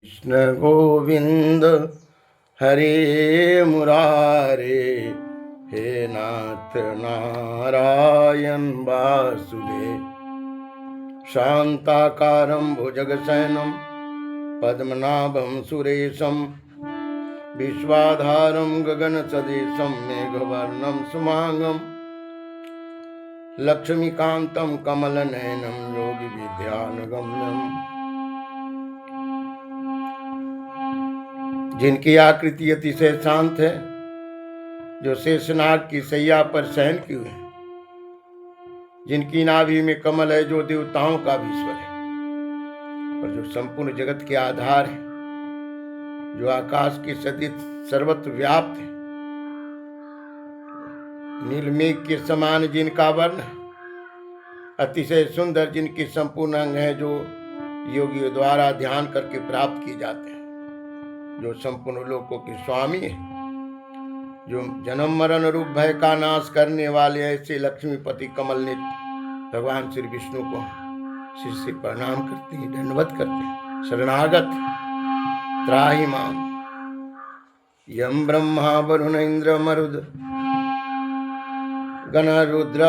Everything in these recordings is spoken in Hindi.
कृष्ण गोविंद हरे मुरारे, हे नाथ नारायण वासुदेव। शांताकारं भुजगशयनं पद्मनाभं सुरेशं, विश्वाधारं गगनसदृशं मेघवर्णं सुमांगं, लक्ष्मीकान्तं कमलनयनं योगिविद्यानुगम्यं। जिनकी आकृति अतिशय शांत है, जो शेषनाग की सैया पर शयन किए हैं, जिनकी नाभि में कमल है, जो देवताओं का भी ईश्वर है और जो संपूर्ण जगत के आधार है, जो आकाश की सदित सर्वत्र व्याप्त है, नीलमेघ के समान जिनका वर्ण है, अतिशय सुंदर जिनकी संपूर्ण अंग है, जो योगियों द्वारा ध्यान करके प्राप्त किए जाते हैं, जो संपूर्ण लोकों के स्वामी है, जो जन्म मरण रूप भय का नाश करने वाले ऐसे लक्ष्मीपति कमल नेत्र भगवान श्री विष्णु को सिर से प्रणाम करते हैं, दंडवत करते हैं। शरणागत त्राहि माम। यम ब्रह्मा वरुण इंद्र मरुद गण रुद्र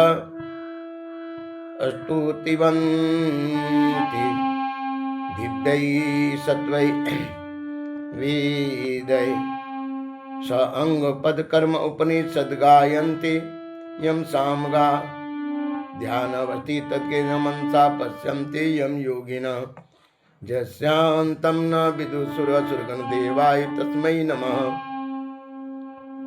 स्तुतिवन्ति दिव्यै सत्वै वेदै स अंग पद कर्म उपनिषद गायन्ति यम सामगा ध्यानवती तद्गेन मनसा पश्यन्ति यम योगिनः जस्यांतं न विदुषुर असुरगण देवाय तस्मै नमः।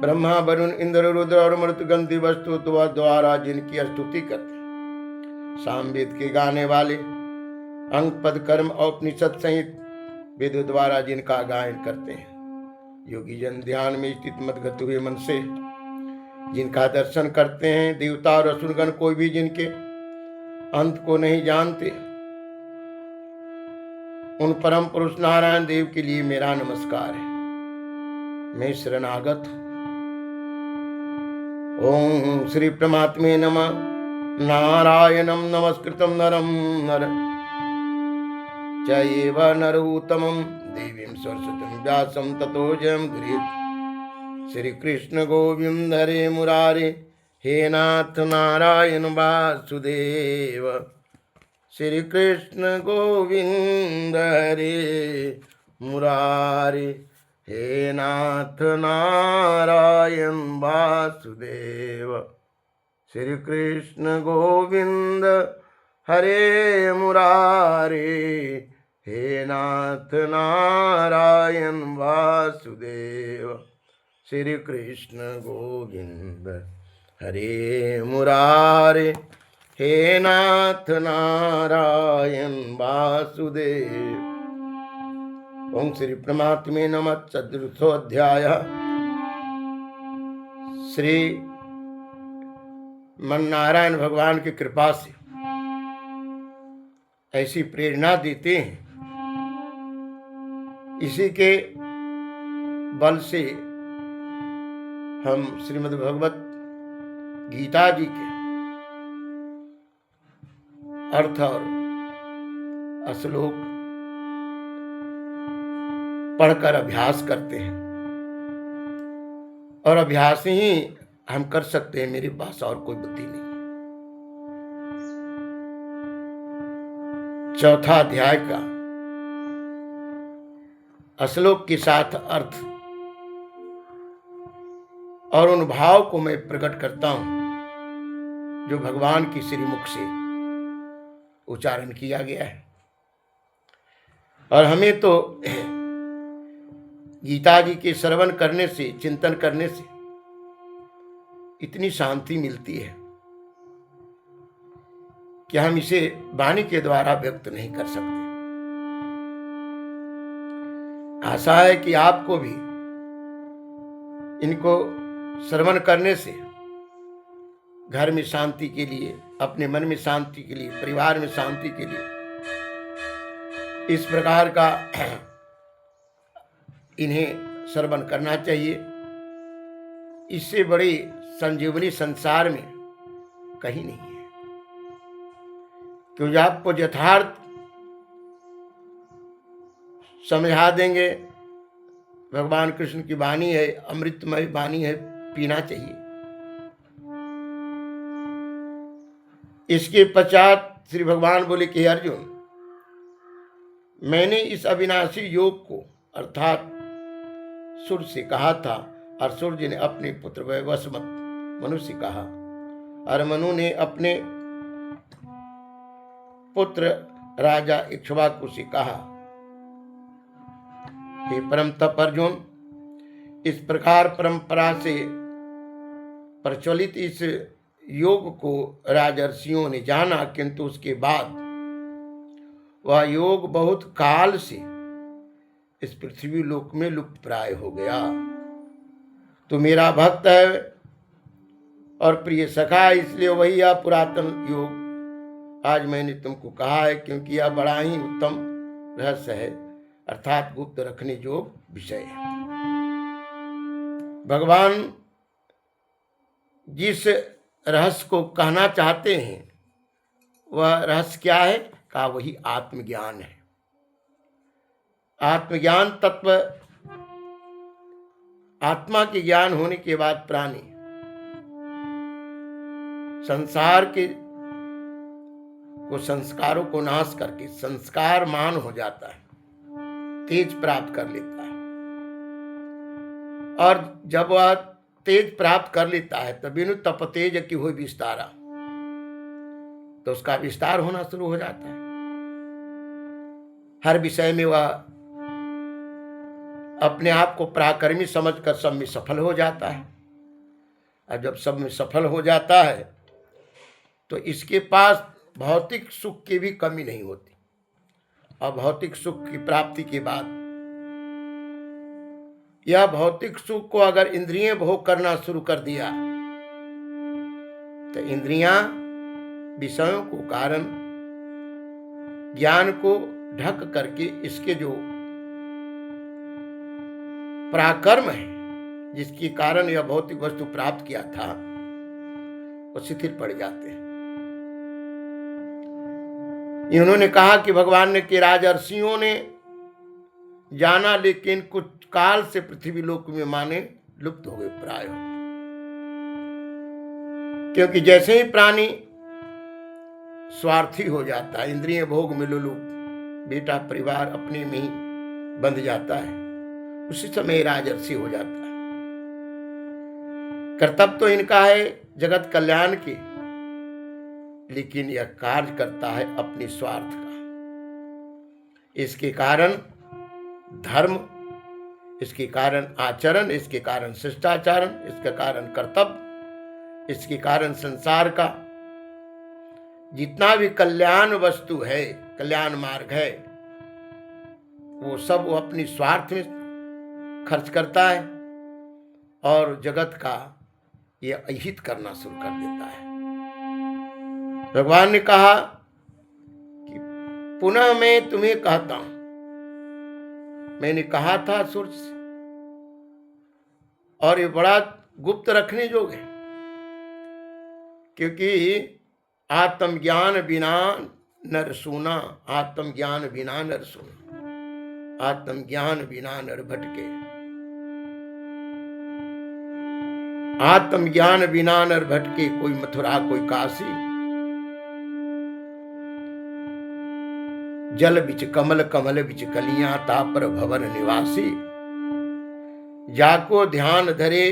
ब्रह्मा वरुण इंद्र रुद्र और मरुतगण दिवस्तु द्वारा जिनकी स्तुति करते हैं, सामवेद के गाने वाले, अंग पद कर्म और उपनिषद सहित वेद द्वारा जिनका गायन करते हैं, योगी जन ध्यान में स्थित मदगत हुए मन से जिनका दर्शन करते हैं, देवता और असुरगण कोई भी जिनके अंत को नहीं जानते, उन परम पुरुष नारायण देव के लिए मेरा नमस्कार है। मैं शरणागत हूं। ओम श्री परमात्मे नमः। नारायणं नमस्कृतं नरं नर चैव नरोत्तमं देवीं सरस्वतीं व्यासं ततो जयमुदीरयेत्। श्री कृष्ण गोविंद हरे मुरारे, हे नाथ नारायण वासुदेव। श्री कृष्ण गोविंद हरे मुरारे, हे नाथ नारायण वासुदेव। श्री कृष्ण गोविंद हरे मुरारे, हे नाथ नारायण वासुदेव। श्री कृष्ण गोविंद हरे मुरारे, हे नाथ नारायण वासुदेव। ओम श्री परमात्मे नमः। चतुर्थो अध्याय। श्री मन नारायण भगवान की कृपा से ऐसी प्रेरणा देते हैं, इसी के बल से हम श्रीमद् भगवत गीता जी के अर्थ और श्लोक पढ़कर अभ्यास करते हैं, और अभ्यास ही हम कर सकते हैं, मेरे पास और कोई बुद्धि नहीं। चौथा अध्याय का श्लोक के साथ अर्थ और उन भाव को मैं प्रकट करता हूं जो भगवान की श्रीमुख से उच्चारण किया गया है। और हमें तो गीता जी के श्रवण करने से, चिंतन करने से इतनी शांति मिलती है कि हम इसे वाणी के द्वारा व्यक्त नहीं कर सकते। आशा है कि आपको भी इनको श्रवण करने से घर में शांति के लिए, अपने मन में शांति के लिए, परिवार में शांति के लिए इस प्रकार का इन्हें श्रवण करना चाहिए। इससे बड़ी संजीवनी संसार में कहीं नहीं है, क्योंकि आपको यथार्थ समझा देंगे। भगवान कृष्ण की वाणी है, अमृतमय वाणी है, पीना चाहिए। इसके पश्चात श्री भगवान बोले कि अर्जुन, मैंने इस अविनाशी योग को अर्थात सूर्य से कहा था, और सूर्य ने अपने पुत्र वैवस्वत मनु से कहा, और मनु ने अपने पुत्र राजा इक्ष्वाकु से कहा। हे परम तप अर्जुन, इस प्रकार परंपरा से प्रचलित इस योग को राजर्षियों ने जाना, किंतु उसके बाद वह योग बहुत काल से इस पृथ्वी लोक में लुप्त प्राय हो गया। तो मेरा भक्त है और प्रिय सखा है, इसलिए वही यह पुरातन योग आज मैंने तुमको कहा है, क्योंकि यह बड़ा ही उत्तम रहस्य है, अर्थात गुप्त रखने योग्य विषय है। भगवान जिस रहस्य को कहना चाहते हैं वह रहस्य क्या है? कहा वही आत्मज्ञान है। आत्मज्ञान तत्व, आत्मा के ज्ञान होने के बाद प्राणी संसार के संस्कारों को नाश करके संस्कारमान हो जाता है, तेज प्राप्त कर लेता है। और जब वह तेज प्राप्त कर लेता है तब बिनु तप तेज की हुई विस्तारा, तो उसका विस्तार होना शुरू हो जाता है। हर विषय में वह अपने आप को पराक्रमी समझकर सब में सफल हो जाता है। और जब सब में सफल हो जाता है तो इसके पास भौतिक सुख की भी कमी नहीं होती। और भौतिक सुख की प्राप्ति के बाद यह भौतिक सुख को अगर इंद्रियां भोग करना शुरू कर दिया तो इंद्रियां विषयों को कारण ज्ञान को ढक करके इसके जो पराक्रम है, जिसके कारण यह भौतिक वस्तु प्राप्त किया था, वो शिथिल पड़ जाते हैं। इन्होंने कहा कि भगवान ने कि राजर्षियों ने जाना, लेकिन कुछ काल से पृथ्वी लोक में माने लुप्त हो गए प्राय। क्योंकि जैसे ही प्राणी स्वार्थी हो जाता है, इंद्रिय भोग में लुलुप, बेटा परिवार अपने में ही बंध जाता है, उसी समय राजर्षि हो जाता है। कर्तव्य तो इनका है जगत कल्याण की, लेकिन यह कार्य करता है अपने स्वार्थ का। इसके कारण धर्म, इसके कारण आचरण, इसके कारण शिष्टाचारण, इसके कारण कर्तव्य, इसके कारण संसार का जितना भी कल्याण वस्तु है, कल्याण मार्ग है, वो सब वो अपनी स्वार्थ में खर्च करता है और जगत का ये अहित करना शुरू कर देता है। भगवान ने कहा कि पुनः मैं तुम्हें कहता हूं, मैंने कहा था सूर्य से, और ये बड़ा गुप्त रखने योग्य है, क्योंकि आत्मज्ञान बिना नर सूना, आत्मज्ञान बिना नर सूना, आत्मज्ञान बिना नर भटके, आत्मज्ञान बिना नर भटके, कोई मथुरा कोई काशी, जल बिच कमल, कमल बिच कलियां, तापर भवन निवासी, जाको ध्यान धरे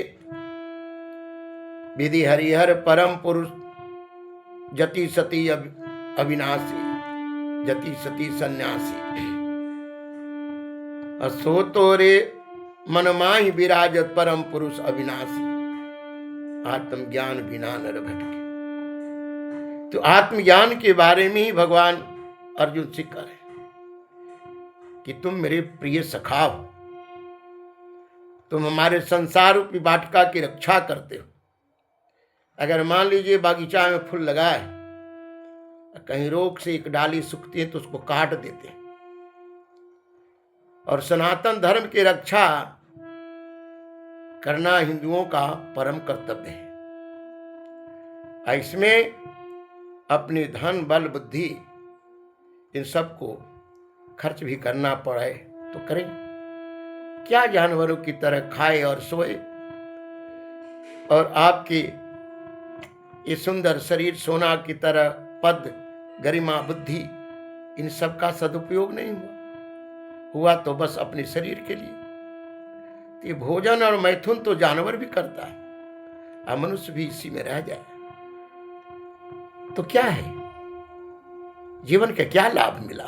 विधि हरिहर, परम पुरुष जति सती अविनाशी, जति सती सन्यासी, असो तोरे मन माहि विराजत, परम पुरुष अविनाशी, आत्मज्ञान बिना नर भटके। तो आत्मज्ञान के बारे में ही भगवान अर्जुन से कह रहे कि तुम मेरे प्रिय सखा हो, तुम हमारे संसार रूपी वाटिका की रक्षा करते हो। अगर मान लीजिए बागीचा में फूल लगाए, कहीं रोग से एक डाली सूखती है तो उसको काट देते हैं, और सनातन धर्म की रक्षा करना हिंदुओं का परम कर्तव्य है। इसमें अपने धन बल बुद्धि इन सब को खर्च भी करना पड़े तो करें, क्या जानवरों की तरह खाए और सोए और आपकी ये सुंदर शरीर सोना की तरह पद गरिमा बुद्धि इन सब का सदुपयोग नहीं हुआ तो बस अपने शरीर के लिए। तो ये भोजन और मैथुन तो जानवर भी करता है, अब मनुष्य भी इसी में रह जाए तो क्या है, जीवन का क्या लाभ मिला।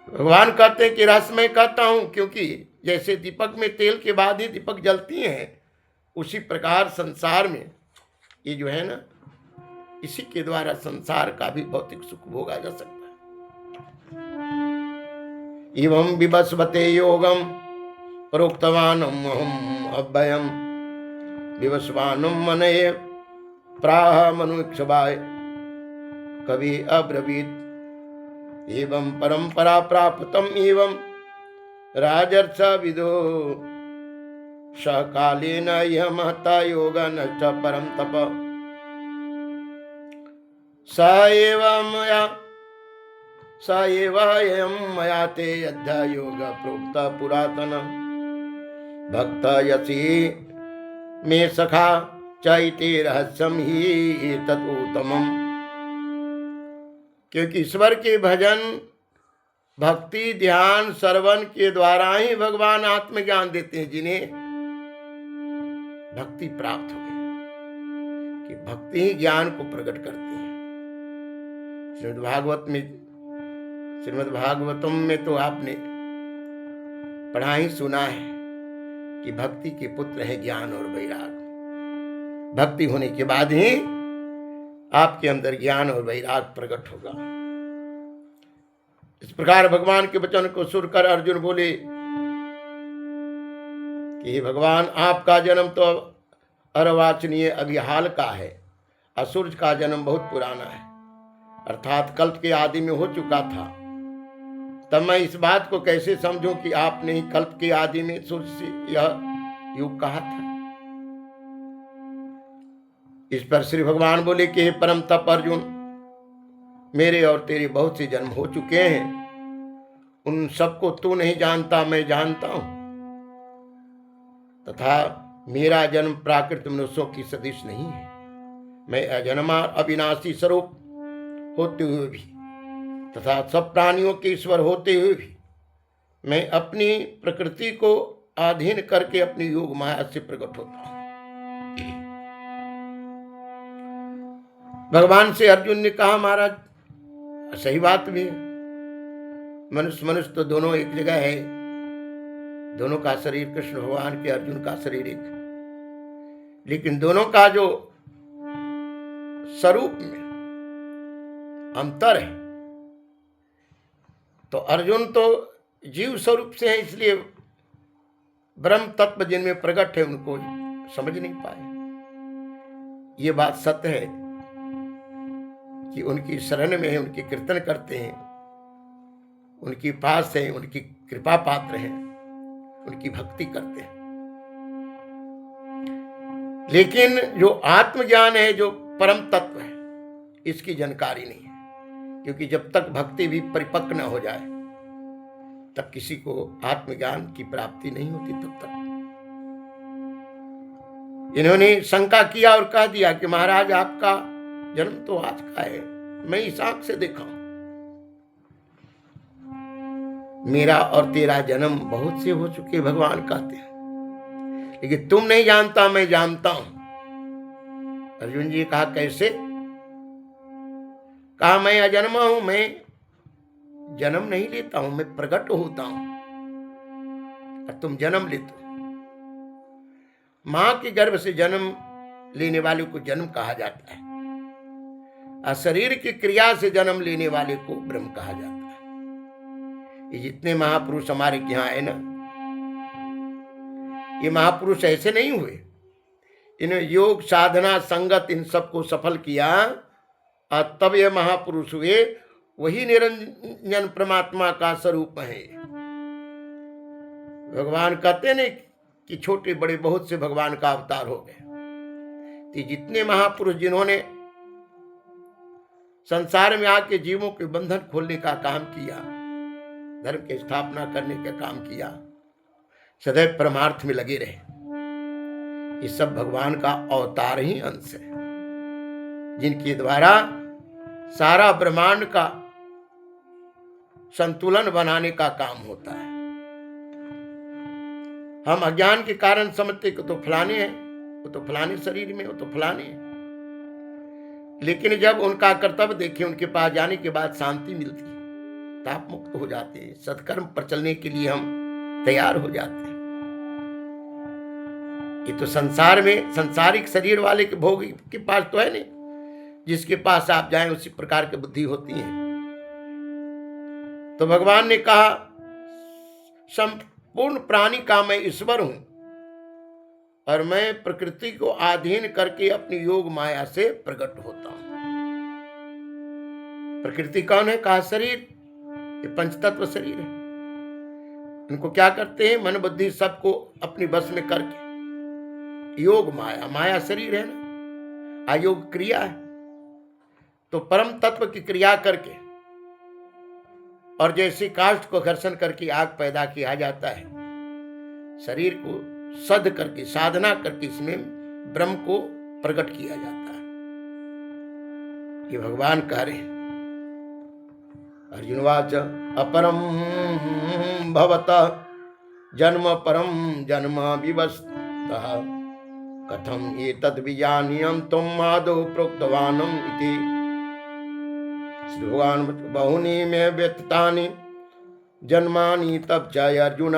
भगवान कहते हैं कि रस मैं कहता हूं क्योंकि जैसे दीपक में तेल के बाद ही दीपक जलती हैं, उसी प्रकार संसार में ये जो है ना, इसी के द्वारा संसार का भी भौतिक सुख भोगा जा सकता है। एवं विवस्वते योगम प्रोक्तवानम अहम अव्ययम विवस्वानम मनये प्राह मनुक्षवाय कवि अब्रवीत एवं परंपरा प्राप्तम एवं राजर्ष विदो सकालेन यह महता योग नष्ट परम तप स एव मया ते अध्या योग प्रोक्त पुरातन भक्त यसी मे सखा चैते रहस्यम ही तत्तमम्। क्योंकि ईश्वर के भजन भक्ति ध्यान श्रवण के द्वारा ही भगवान आत्मज्ञान देते हैं, जिन्हें भक्ति प्राप्त हो गई कि भक्ति ही ज्ञान को प्रकट करती है। श्रीमद् भागवतम में तो आपने पढ़ा ही सुना है कि भक्ति के पुत्र है ज्ञान और वैराग। भक्ति होने के बाद ही आपके अंदर ज्ञान और वैराग प्रकट होगा। इस प्रकार भगवान के वचन को सुनकर अर्जुन बोले कि भगवान आपका जन्म तो अर्वाचनीय अभी हाल का है, असुर का जन्म बहुत पुराना है, अर्थात कल्प के आदि में हो चुका था। तब मैं इस बात को कैसे समझूं कि आपने ही कल्प के आदि में सूर्य से यह युग कहा था। इस पर श्री भगवान बोले कि हे परम तप अर्जुन, मेरे और तेरे बहुत से जन्म हो चुके हैं, उन सबको तू नहीं जानता, मैं जानता हूं। तथा मेरा जन्म प्राकृत मनुष्यों की सदृश नहीं है। मैं अजन्मा अविनाशी स्वरूप होते हुए भी तथा सब प्राणियों के ईश्वर होते हुए भी मैं अपनी प्रकृति को अधीन करके अपनी योग माया से प्रकट होता हूं। भगवान से अर्जुन ने कहा, महाराज सही बात भी है, मनुष्य तो दोनों एक जगह है, दोनों का शरीर कृष्ण भगवान के, अर्जुन का शरीर एक, लेकिन दोनों का जो स्वरूप में अंतर है। तो अर्जुन तो जीव स्वरूप से है, इसलिए ब्रह्म तत्व जिनमें प्रकट है उनको समझ नहीं पाए। ये बात सत्य है कि उनकी शरण में है, उनकी कीर्तन करते हैं, उनकी पास है, उनकी कृपा पात्र हैं, उनकी भक्ति करते हैं। लेकिन जो आत्मज्ञान है, जो परम तत्व है, इसकी जानकारी नहीं है, क्योंकि जब तक भक्ति भी परिपक्व न हो जाए तब किसी को आत्मज्ञान की प्राप्ति नहीं होती। तब तक इन्होंने शंका किया और कह दिया कि महाराज आपका जन्म तो आज का है, मैं इस आंख से देखा हूं। मेरा और तेरा जन्म बहुत से हो चुके, भगवान कहते हैं, लेकिन तुम नहीं जानता, मैं जानता हूं। अर्जुन जी कहा कैसे? कहा मैं अजन्मा हूं, मैं जन्म नहीं लेता हूं, मैं प्रकट होता हूं और तुम जन्म लेते हो। मां के गर्भ से जन्म लेने वाले को जन्म कहा जाता है और शरीर की क्रिया से जन्म लेने वाले को ब्रह्म कहा जाता है। ये जितने महापुरुष हमारे यहाँ है ना, ये महापुरुष ऐसे नहीं हुए, इन्हें योग साधना संगत इन सबको सफल किया और तब ये महापुरुष हुए। वही निरंजन परमात्मा का स्वरूप है। भगवान कहते नहीं कि छोटे बड़े बहुत से भगवान का अवतार हो गए। तो जितने महापुरुष जिन्होंने संसार में आके जीवों के बंधन खोलने का काम किया, धर्म की स्थापना करने का काम किया, सदैव परमार्थ में लगे रहे। ये सब भगवान का अवतार ही अंश है, जिनके द्वारा सारा ब्रह्मांड का संतुलन बनाने का काम होता है। हम अज्ञान के कारण समझते कि तो फलाने हैं, वो तो फलाने शरीर में, वो तो फलाने हैं। लेकिन जब उनका कर्तव्य देखें, उनके पास जाने के बाद शांति मिलती है, ताप मुक्त हो जाते हैं, सत्कर्म पर चलने के लिए हम तैयार हो जाते हैं। ये तो संसार में संसारिक शरीर वाले के भोग के पास तो है नहीं, जिसके पास आप जाएं उसी प्रकार की बुद्धि होती है। तो भगवान ने कहा संपूर्ण प्राणी का मैं ईश्वर हूं और मैं प्रकृति को अधीन करके अपनी योग माया से प्रकट होता हूं। प्रकृति कौन है? कहा शरीर, ये पंचतत्व शरीर है। इनको क्या करते हैं? मन बुद्धि सबको अपनी बस में करके योग माया, माया शरीर है ना, अयोग क्रिया है। तो परम तत्व की क्रिया करके और जैसे काष्ठ को घर्षण करके आग पैदा किया जाता है, शरीर को सद करके साधना करके इसमें ब्रह्म को प्रकट किया जाता है। ये भगवान कह रहे हैं। अर्जुनवाच अपरम भवतः जन्म परम जन्म विवस्तः कथम एतद् विजानीयं त्वम् आदौ प्रोक्तवानम् इति। श्री भगवान बहुनि मे व्यतीतानि जन्मानि तब च अर्जुन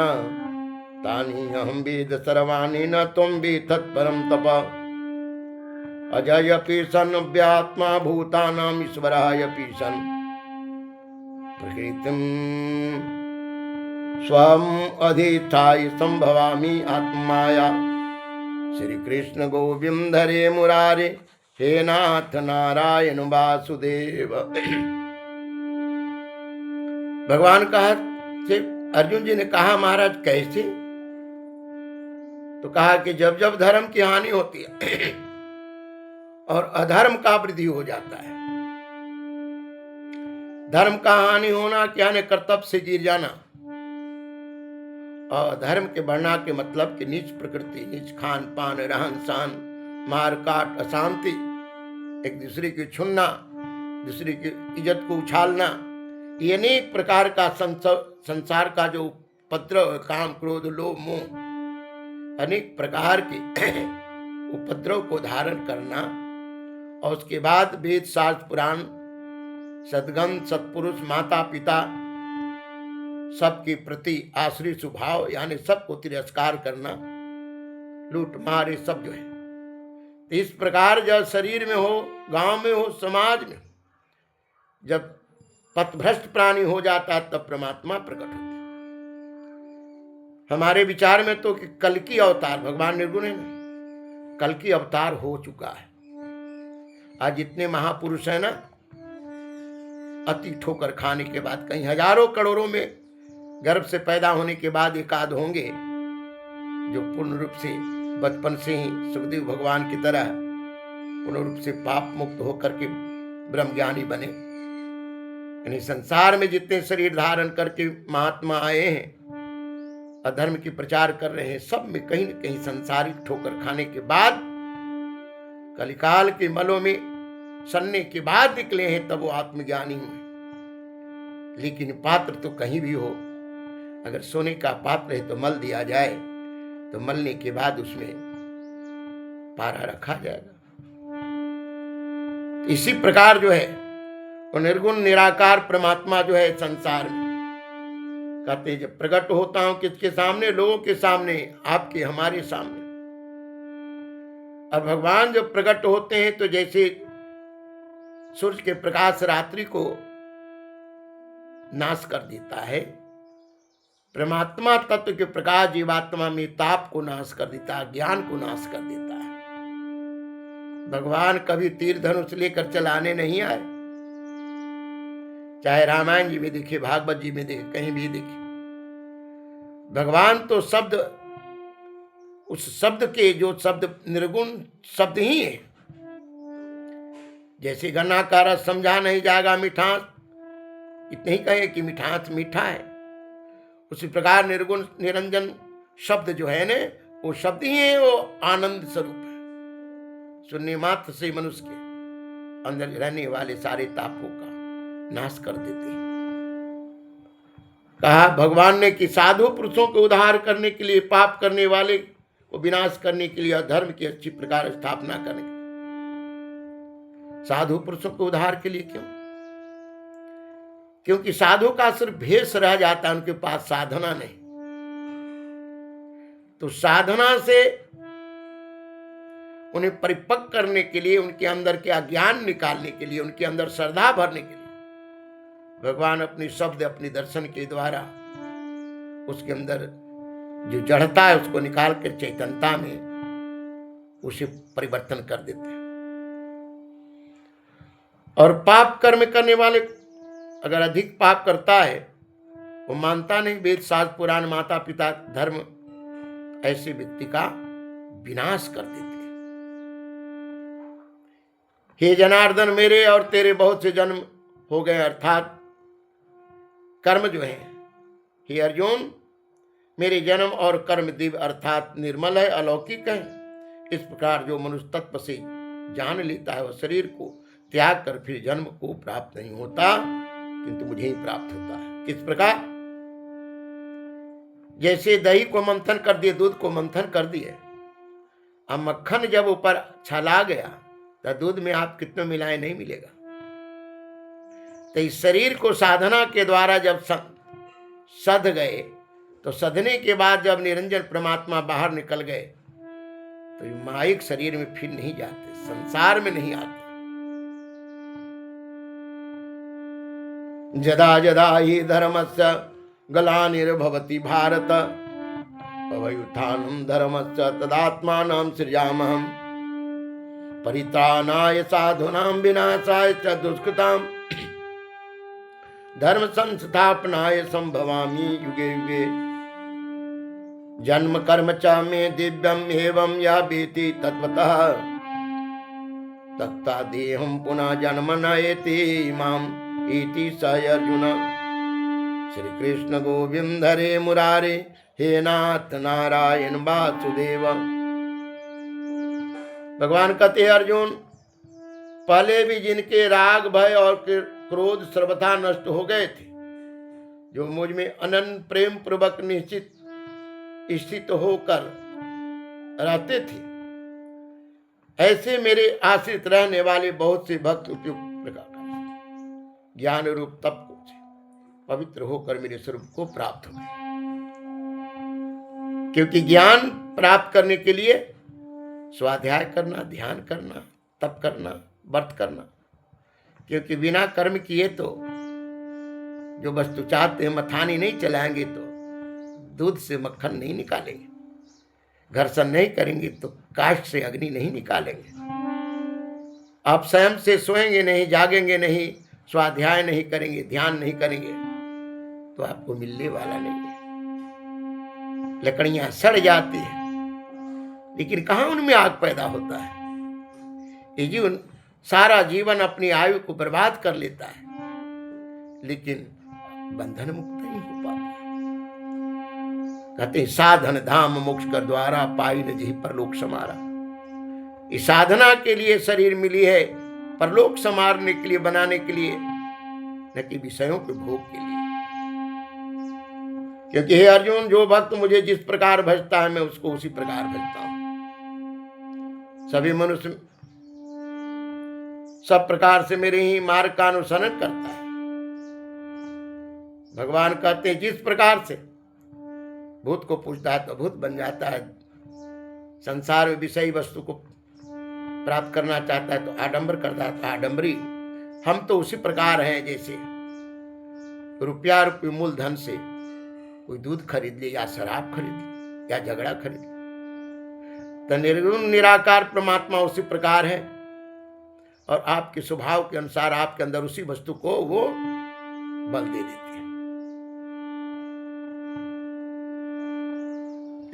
तानि अहं वेद सर्वाणि न त्वं वेद तत्परं तप। अजयपि सन् व्यात्मा भूतानां ईश्वरः सन् प्रकृतिं स्वम् अधिष्ठाय संभवामि आत्माया। श्री कृष्ण गोविंद हरे मुरारे हे नाथ नारायण वासुदेव। भगवान कहा से अर्जुन जी ने कहा महाराज कैसे? तो कहा कि जब जब धर्म की हानि होती है और अधर्म का वृद्धि हो जाता है। धर्म का हानि होना क्या ने कर्तव्य से गिर जाना, और धर्म के बढ़ना के मतलब कि नीच प्रकृति, नीच खान पान, रहन सहन, मार काट, अशांति, एक दूसरे की छुनना, दूसरे की इज्जत को उछालना, ये अनेक प्रकार का संसार का जो उपद्रव, काम क्रोध लोभ मोह, अनेक प्रकार के उपद्रव को धारण करना। और उसके बाद वेद शास्त्र पुराण, सद्गंध सत्पुरुष, माता पिता सबके प्रति आश्रित स्वभाव, यानी सबको तिरस्कार करना, लूट मार, सब जो है। तो इस प्रकार जब शरीर में हो, गांव में हो, समाज में जब पथभ्रष्ट प्राणी हो जाता है, तब परमात्मा प्रकट होते हैं। हमारे विचार में तो कि कल की अवतार भगवान निर्गुण है ना, कल की अवतार हो चुका है। आज जितने महापुरुष है ना, अति ठोकर खाने के बाद, कहीं हजारों करोड़ों में गर्भ से पैदा होने के बाद एकाध होंगे जो पूर्ण रूप से बचपन से ही सुखदेव भगवान की तरह पूर्ण रूप से पाप मुक्त होकर के ब्रह्म ज्ञानी बने। यानी संसार में जितने शरीर धारण करके महात्मा आए हैं, अधर्म की प्रचार कर रहे हैं, सब में कहीं न कहीं संसारिक ठोकर खाने के बाद, कलिकाल के मलों में सन्ने के बाद निकले हैं, तब वो आत्मज्ञानी हुए। लेकिन पात्र तो कहीं भी हो, अगर सोने का पात्र है तो मल दिया जाए, तो मलने के बाद उसमें पारा रखा जाएगा। इसी प्रकार जो है वो निर्गुण निराकार परमात्मा जो है संसार में, कहते जब प्रकट होता हूं किसके सामने? लोगों के सामने, आपके हमारे सामने। और भगवान जब प्रकट होते हैं तो जैसे सूर्य के प्रकाश रात्रि को नाश कर देता है, परमात्मा तत्व के प्रकाश जीवात्मा में ताप को नाश कर देता है, ज्ञान को नाश कर देता है। भगवान कभी तीर धनुष लेकर चलाने नहीं आए, चाहे रामायण जी में देखे, भागवत जी में देखे, कहीं भी देखे। भगवान तो शब्द, उस शब्द के जो शब्द निर्गुण शब्द ही है। जैसे गन्ना का रस समझा नहीं जाएगा मिठास, इतने ही कहे कि मिठास मीठा है, उसी प्रकार निर्गुण निरंजन शब्द जो है न, वो शब्द ही है, वो आनंद स्वरूप है। सुनने मात्र से मनुष्य के अंदर रहने वाले सारे तापों का नाश कर देते हैं। कहा भगवान ने कि साधु पुरुषों को उद्धार करने के लिए, पाप करने वाले को विनाश करने के लिए और धर्म की अच्छी प्रकार स्थापना करने के लिए। साधु पुरुषों को उद्धार के लिए क्यों? क्योंकि साधु का सिर्फ भेष रह जाता है, उनके पास साधना नहीं। तो साधना से उन्हें परिपक्व करने के लिए, उनके अंदर के अज्ञान निकालने के लिए, उनके अंदर श्रद्धा भरने के लिए भगवान अपने शब्द, अपने दर्शन के द्वारा उसके अंदर जो जड़ता है उसको निकाल कर चैतन्यता में उसे परिवर्तन कर देते हैं। और पाप कर्म करने वाले अगर अधिक पाप करता है, वो मानता नहीं वेद शास्त्र पुराण माता पिता धर्म, ऐसे व्यक्ति का विनाश कर देते हैं। हे जनार्दन, मेरे और तेरे बहुत से जन्म हो गए, अर्थात कर्म जो है, हे अर्जुन मेरे जन्म और कर्म दिव्य अर्थात निर्मल है, अलौकिक है। इस प्रकार जो मनुष्य तत्व से जान लेता है, वह शरीर को त्याग कर फिर जन्म को प्राप्त नहीं होता, किंतु मुझे ही प्राप्त होता है। किस प्रकार? जैसे दही को मंथन कर दिए, दूध को मंथन कर दिए, अब मक्खन जब ऊपर छला गया तो दूध में आप कितने मिलाए नहीं मिलेगा। तो इस शरीर को साधना के द्वारा जब सध गए, तो सधने के बाद जब निरंजन परमात्मा बाहर निकल गए, तो माइक शरीर में फिर नहीं जाते, संसार में नहीं आते। जदा जदा ही धर्मस्य ग्लानिर्भवति भारत अभयुत्थानं धर्मस्य तदात्मानं सृजामहम् परित्राणाय साधूनां विनाशाय च दुष्कृतां धर्म संस्थापनाय संभवामि युगे युगे। जन्म कर्म च मे दिव्यम एवं या वेति तत्वतः तत्ता देहं पुनः जन्म नयति माम इति स अर्जुन। श्री कृष्ण गोविंद हरे मुरारे, हे नाथ नारायण वासुदेव। भगवान कहते हैं अर्जुन, पहले भी जिनके राग भय और क्रोध सर्वथा नष्ट हो गए थे, जो मुझ में अनन्य प्रेम पूर्वक निश्चित स्थित होकर रहते थे, ऐसे मेरे आश्रित रहने वाले बहुत से भक्त उपयुक्त प्रकार ज्ञान रूप तप से पवित्र होकर मेरे स्वरूप को प्राप्त हो गए। क्योंकि ज्ञान प्राप्त करने के लिए स्वाध्याय करना, ध्यान करना, तप करना, व्रत करना, क्योंकि बिना कर्म किए तो जो वस्तु चाहते हैं, मथानी नहीं चलाएंगे तो दूध से मक्खन नहीं निकालेंगे, घर्षण नहीं करेंगे तो काष्ठ से अग्नि नहीं निकालेंगे। आप स्वयं से सोएंगे नहीं, जागेंगे नहीं, स्वाध्याय नहीं करेंगे, ध्यान नहीं करेंगे, तो आपको मिलने वाला नहीं है। लकड़ियां सड़ जाती है, लेकिन कहां उनमें आग पैदा होता है। ये जीवन सारा जीवन अपनी आयु को बर्बाद कर लेता है, लेकिन बंधन मुक्त नहीं हो पाता। कहते साधन धाम मोक्ष कर द्वारा पाई न जी परलोक समारा। इस साधना के लिए शरीर मिली है, परलोक संवारने के लिए, बनाने के लिए, न कि विषयों के भोग के लिए। क्योंकि हे अर्जुन, जो भक्त मुझे जिस प्रकार भजता है, मैं उसको उसी प्रकार भजता हूं। सभी मनुष्य सब प्रकार से मेरे ही मार्ग का अनुसरण करता है। भगवान कहते हैं जिस प्रकार से भूत को पूजता है तो भूत बन जाता है, संसार में विषयी वस्तु को प्राप्त करना चाहता है तो आडंबर करता है तो आडंबरी। हम तो उसी प्रकार हैं जैसे रुपया रूपी मूलधन से कोई दूध खरीद ले या शराब खरीद ले या झगड़ा खरीद ले, तो निर्गुण निराकार परमात्मा उसी प्रकार है, और आपके स्वभाव के अनुसार आपके अंदर उसी वस्तु को वो बल दे देते हैं।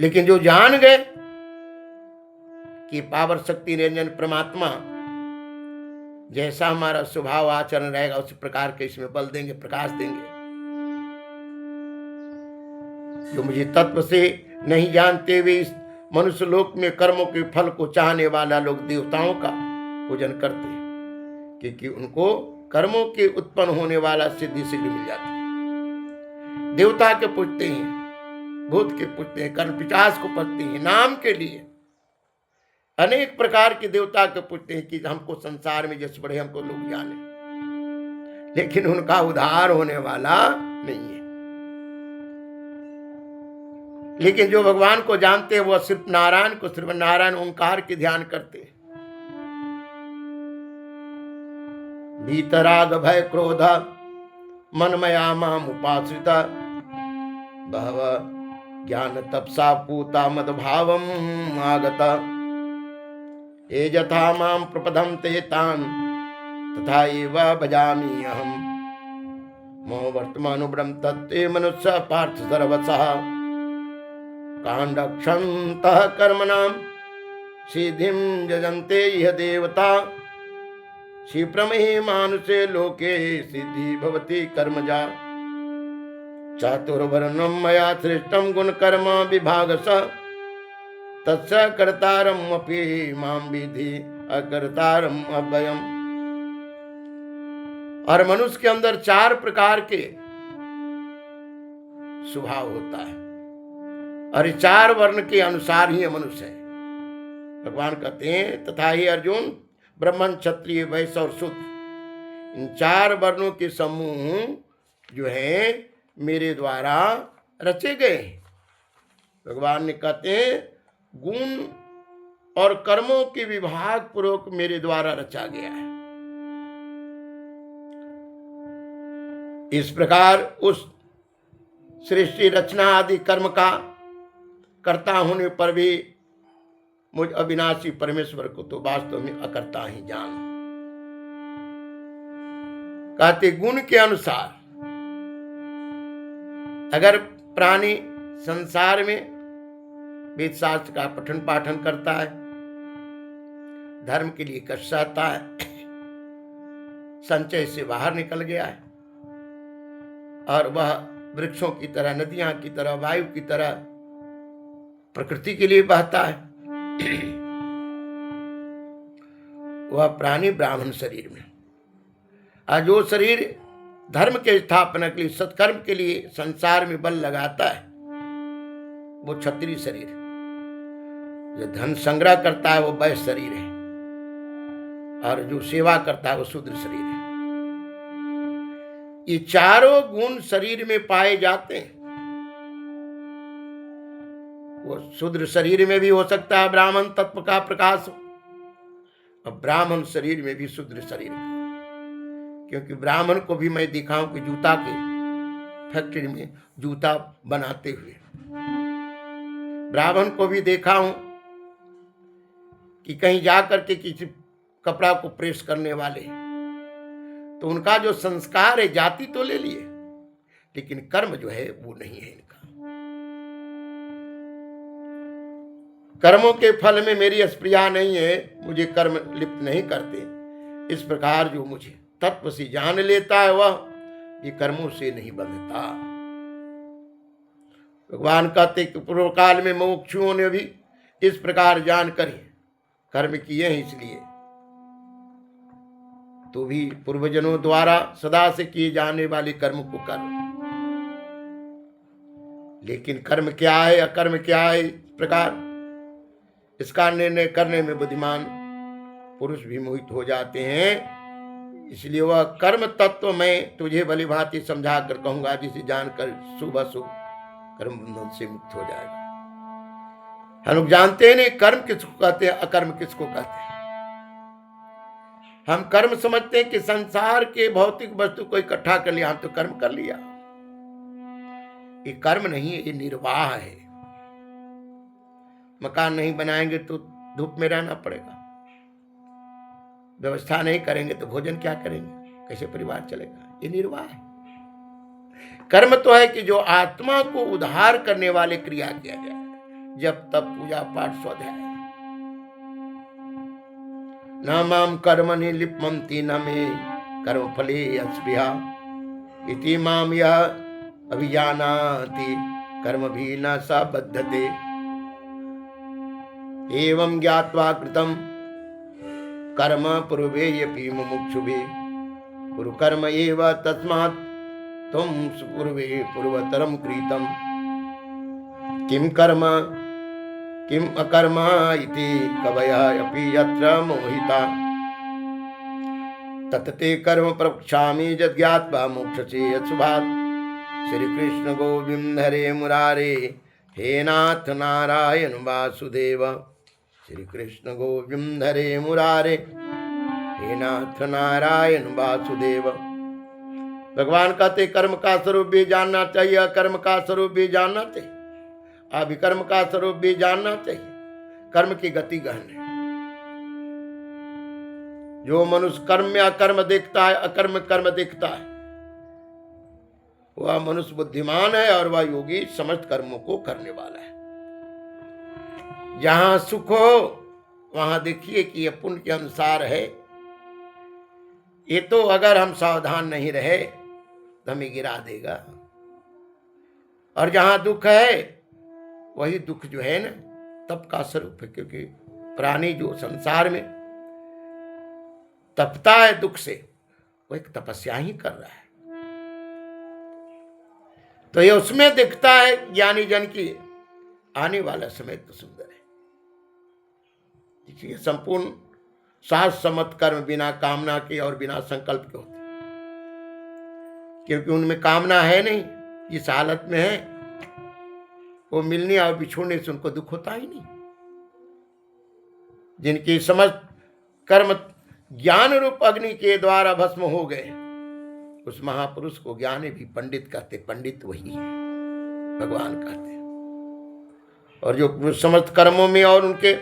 लेकिन जो जान गए कि पावर शक्ति निरंजन परमात्मा जैसा हमारा स्वभाव आचरण रहेगा उसी प्रकार के इसमें बल देंगे, प्रकाश देंगे, जो मुझे तत्व से नहीं जानते वे इस मनुष्य लोक में कर्मों के फल को चाहने वाला लोग देवताओं का पूजन करते हैं, क्योंकि उनको कर्मों के उत्पन्न होने वाला सिद्धि शीघ्र मिल जाती है। देवता के पूजते हैं, भूत के पूजते हैं, कर्म पिशाच को पूजते हैं, नाम के लिए अनेक प्रकार के देवता के पूजते हैं कि हमको संसार में जैसे बड़े हमको लोग जाने, लेकिन उनका उद्धार होने वाला नहीं है। लेकिन जो भगवान को जानते हैं वह सिर्फ नारायण को, सिर्फ नारायण ओंकार के ध्यान करते हैं। भीतराग भय क्रोध मनमया माम उपाश्रिता बहव ज्ञान तपसा पूता मद भावम आगता ये यथा माम प्रपदम ते तान तथा एव भजामि अहम मो वर्तमानो ब्रह्म तत्ते मनुष्य पार्थ सर्वसः कांडक्षन्तः कर्मणां सिद्धिं यजन्ते इह देवता क्षिप्रमहि मानुषे लोके सिद्धि भवति कर्मजा चातुर्वर्णं मया सृष्टं गुणकर्म विभागशः तस्य कर्तारम् अपि मां विधि अकर्तारम् अव्ययम्। और मनुष्य के अंदर 4 प्रकार के स्वभाव होता है और 4 वर्ण के अनुसार ही मनुष्य है। भगवान कहते हैं तथा ही अर्जुन ब्राह्मण क्षत्रिय वैश्य और शूद्र, इन 4 वर्णों के समूह जो है मेरे द्वारा रचे गए। भगवान ने कहते हैं गुण और कर्मों के विभाग पूर्वक मेरे द्वारा रचा गया है। इस प्रकार उस सृष्टि रचना आदि कर्म का कर्ता होने पर भी मुझ अविनाशी परमेश्वर को तो वास्तव में अकर्ता ही जान। कहते गुण के अनुसार अगर प्राणी संसार में वेद शास्त्र का पठन पाठन करता है, धर्म के लिए कष्ट सहता है, संचय से बाहर निकल गया है और वह वृक्षों की तरह, नदियां की तरह, वायु की तरह प्रकृति के लिए बहता है, वह प्राणी ब्राह्मण शरीर में, और जो शरीर धर्म के स्थापना के लिए, सत्कर्म के लिए संसार में बल लगाता है वो क्षत्रिय शरीर, जो धन संग्रह करता है वो वैश्य शरीर है, और जो सेवा करता है वो शूद्र शरीर है। ये चारों गुण शरीर में पाए जाते हैं। वो शूद्र शरीर में भी हो सकता है ब्राह्मण तत्व का प्रकाश, और ब्राह्मण शरीर में भी शूद्र शरीर का, क्योंकि ब्राह्मण को भी मैं दिखाऊं कि जूता के फैक्ट्री में जूता बनाते हुए, ब्राह्मण को भी देखा हूं कि कहीं जाकर के किसी कपड़ा को प्रेस करने वाले, तो उनका जो संस्कार है जाति तो ले लिए, लेकिन कर्म जो है वो नहीं है इनका। कर्मों के फल में मेरी स्प्रिया नहीं है, मुझे कर्म लिप्त नहीं करते। इस प्रकार जो मुझे तत्व से जान लेता है वह ये कर्मों से नहीं बंधता। भगवान कहते कि पूर्व काल में मोक्षुओं ने भी इस प्रकार जानकर कर्म किए हैं, इसलिए तो भी पूर्वजनों द्वारा सदा से किए जाने वाले कर्म को कर। लेकिन कर्म क्या है अकर्म क्या है, इस प्रकार इसका निर्णय करने में बुद्धिमान पुरुष भी मोहित हो जाते हैं। इसलिए वह कर्म तत्व मैं तुझे भली भांति समझा कर कहूंगा, जिसे जानकर शुभ अशुभ कर्म बंधन से मुक्त हो जाएगा। हम लोग जानते हैं नहीं कर्म किसको कहते हैं, अकर्म किसको कहते हैं। हम कर्म समझते हैं कि संसार के भौतिक वस्तु को इकट्ठा कर लिया, हम तो कर्म कर लिया। ये कर्म नहीं है, ये निर्वाह है। मकान नहीं बनाएंगे तो धूप में रहना पड़ेगा, व्यवस्था नहीं करेंगे तो भोजन क्या करेंगे, कैसे परिवार चलेगा, ये निर्वाह है। कर्म तो है कि जो आत्मा को उद्धार करने वाले क्रिया किया जाए, जब तब पूजा पाठ स्वाध्याय। न माम कर्मणि लिप्यन्ति न मे कर्म फले स्पृहा इति माम यः अभिजानाति कर्म भी न स बद्धते। एवं ज्ञात्वा कृतं कर्म पूर्वेऽपि मुमुक्षुभिः कुरु कर्म एव तस्मात् त्वं पूर्वे पूर्वतरं कृतं। किं कर्म किम अकर्म इति कवयः अपि यत्र मोहिता तत्ते कर्म प्रवक्ष्यामि यज्ञात्वा मोक्षसे यत्सुभात्। श्री कृष्ण गोविंद हरे मुरारे हे नाथ नारायण वासुदेव। श्री कृष्ण गोविंद हरे मुरारे हे नाथ नारायण वासुदेव। भगवान कहते कर्म का स्वरूप भी जानना चाहिए, अकर्म का स्वरूप भी जानना चाहिए, अभिकर्म का स्वरूप भी जानना चाहिए। कर्म की गति गहन है। जो मनुष्य कर्म में अकर्म देखता है, अकर्म कर्म देखता है, वह मनुष्य बुद्धिमान है और वह योगी समस्त कर्मों को करने वाला है। जहां सुख हो वहां देखिए कि यह पुण्य के अनुसार है। ये तो अगर हम सावधान नहीं रहे तो हमें गिरा देगा। और जहां दुख है वही दुख जो है ना तप का स्वरूप है, क्योंकि प्राणी जो संसार में तपता है दुख से वो एक तपस्या ही कर रहा है। तो ये उसमें दिखता है ज्ञानी जन की आने वाला समय तो सुंदर है। इसलिए संपूर्ण शास्त्र सम्मत कर्म बिना कामना के और बिना संकल्प के होते, क्योंकि उनमें कामना है नहीं। जिस हालत में है वो मिलने और बिछोड़ने से उनको दुख होता ही नहीं। जिनकी समस्त कर्म ज्ञान रूप अग्नि के द्वारा भस्म हो गए, उस महापुरुष को ज्ञानी भी पंडित कहते। पंडित वही है, भगवान कहते हैं। और जो समस्त कर्मों में और उनके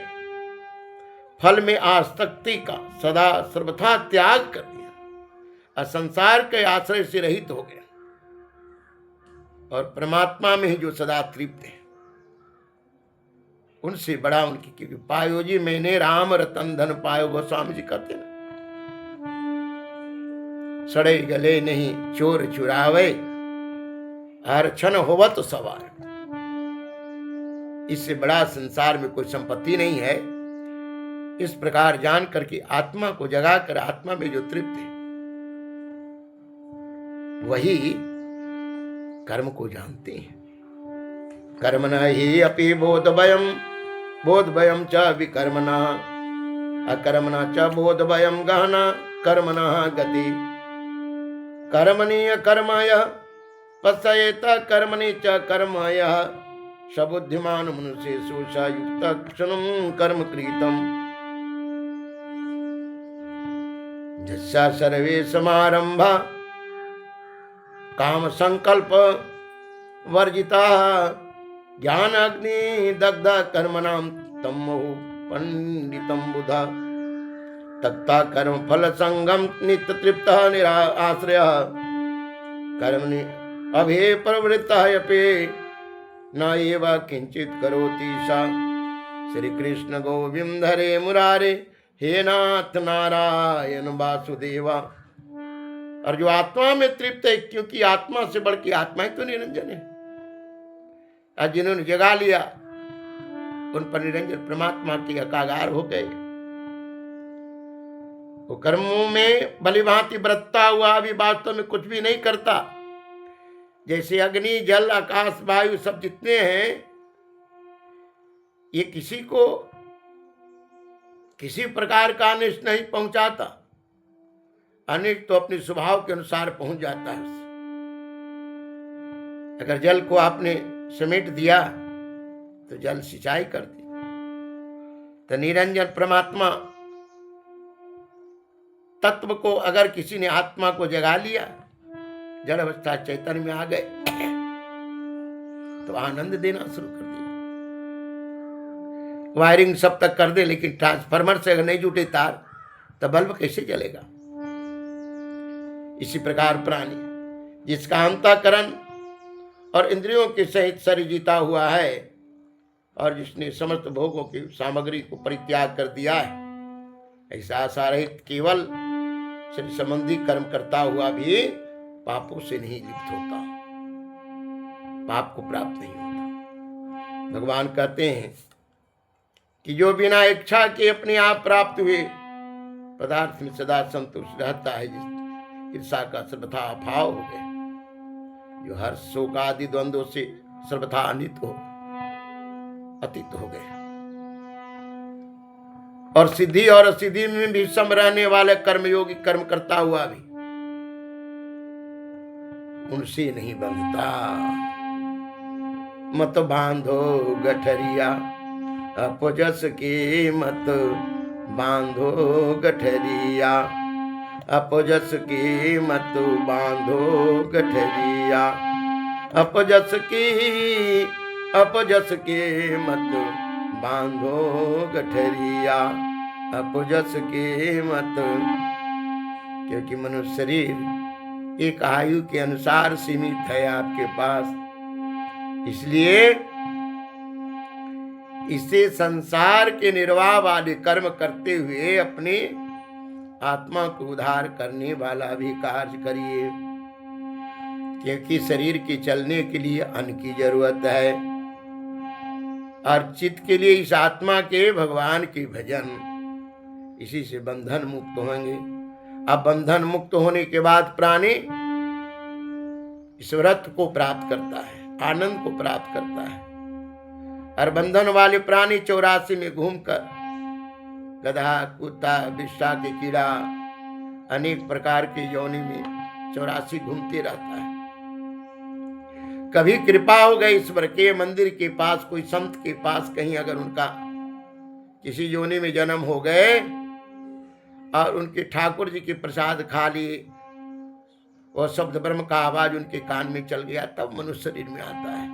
फल में आसक्ति का सदा सर्वथा त्याग कर दिया और संसार के आश्रय से रहित हो गया और परमात्मा में ही जो सदा तृप्त है, उनसे बड़ा उनकी क्योंकि पायो जी मैंने राम रतन धन पायो। गोस्वामी जी कहते ना, सड़े गले नहीं चोर चुरावे हर क्षण होवत सवार। इससे बड़ा संसार में कोई संपत्ति नहीं है। इस प्रकार जान करके आत्मा को जगाकर आत्मा में जो तृप्त है वही कर्म को जानते हैं। कर्मण ही अपि बोधभयम च विकर्मणा अकर्मणा च बोधभयम गहना कर्मणा गति। कर्मणि कर्मय पश्येत कर्मणि च कर्मय सबुद्धिमान मनुष्येषु स युक्त क्षणं कर्म कृतं। यस्या सर्वे समारंभा काम संकल्प वर्जिता ज्ञान अग्नि दग्ध कर्मणाम तमो पंडितम बुधा। तक्ता कर्म फल संगम नित्य तृप्त निराश्रय कर्मणि अभे प्रवृत्ता यपे न एव किंचित करोति सा। श्री कृष्ण गोविंद हरे मुरारे हे नाथ नारायण वासुदेवा। और जो आत्मा में तृप्त है, क्योंकि आत्मा से बढ़ के आत्मा ही तो निरंजन है। और जिन्होंने जगा लिया उन पर निरंजन परमात्मा की एकागार हो गए। वो कर्मों में भली भांति बरतता हुआ भी वास्तव में कुछ भी नहीं करता। जैसे अग्नि जल आकाश वायु सब जितने हैं, ये किसी को किसी प्रकार का अनिष्ट नहीं पहुंचाता। अनिष्ट तो अपने स्वभाव के अनुसार पहुंच जाता है। अगर जल को आपने समेट दिया तो जल सिंचाई कर दी। तो निरंजन परमात्मा तत्व को अगर किसी ने आत्मा को जगा लिया, जड़ अवस्था चैतन्य में आ गए, तो आनंद देना शुरू कर दिया। वायरिंग सब तक कर दे, लेकिन ट्रांसफार्मर से अगर नहीं जुटे तार तो बल्ब कैसे जलेगा। इसी प्रकार प्राणी जिसका अंतःकरण और इंद्रियों के सहित शरीर जीता हुआ है और जिसने समस्त भोगों की सामग्री को परित्याग कर दिया है, ऐसा आशा रहित केवल शरीर संबंधी कर्म करता हुआ भी पापों से नहीं लिप्त होता, पाप को प्राप्त नहीं होता। भगवान कहते हैं कि जो बिना इच्छा के अपने आप प्राप्त हुए पदार्थ में सदा संतुष्ट रहता है, जिस ईर्षा का सर्वथा अभाव हो गए, जो हर शोक आदि द्वंद्वों से सर्वथा अनित हो अतीत हो गए, और सिद्धि और असिद्धि में भी सम रहने वाले कर्मयोगी कर्म करता हुआ भी उनसे नहीं बंधता। मत बांधो गठरिया अपजस के, मत बांधो गठरिया अपजस के, मत बांधो गठरिया अपजस के मत बांधो गठरिया अपजस के मत। क्योंकि मनुष्य शरीर एक आयु के अनुसार सीमित है आपके पास, इसलिए इसे संसार के निर्वाह वाले कर्म करते हुए अपने आत्मा को उद्धार करने वाला भी कार्य करिए। क्योंकि शरीर के चलने के लिए अन्न की जरूरत है, और चित्त के लिए इस आत्मा के भगवान के भजन, इसी से बंधन मुक्त होंगे। अब बंधन मुक्त होने के बाद प्राणी इस व्रत को प्राप्त करता है, आनंद को प्राप्त करता है। और बंधन वाले प्राणी 84 में घूमकर गधा, कुत्ता, बिस्सा के कीड़ा, अनेक प्रकार के योनि में 84 घूमते रहता है। कभी कृपा हो गई ईश्वर के मंदिर के पास, कोई संत के पास कहीं अगर उनका किसी योनि में जन्म हो गए और उनके ठाकुर जी के प्रसाद खा लिए और शब्द ब्रह्म का आवाज उनके कान में चल गया, तब मनुष्य शरीर में आता है।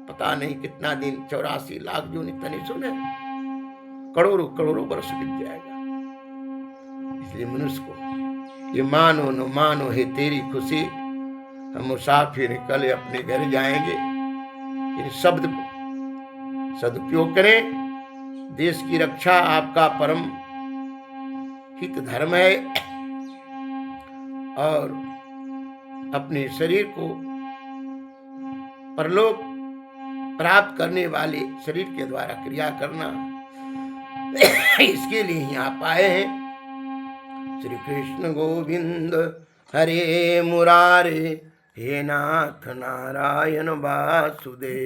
पता नहीं कितना दिन, 84 लाख योनि तनी सुने, करोड़ों करोड़ों वर्ष बीत जाएगा। इसलिए मनुष्य को ये मानो न मानो है तेरी खुशी, हम मुसाफिर कल अपने घर जाएंगे, इस शब्द को सदुपयोग करें। देश की रक्षा आपका परम हित धर्म है, और अपने शरीर को परलोक प्राप्त करने वाले शरीर के द्वारा क्रिया करना, इसके लिए ही आप आए हैं। श्री कृष्ण गोविंद हरे मुरारे, हे नाथ नारायण वासुदेव।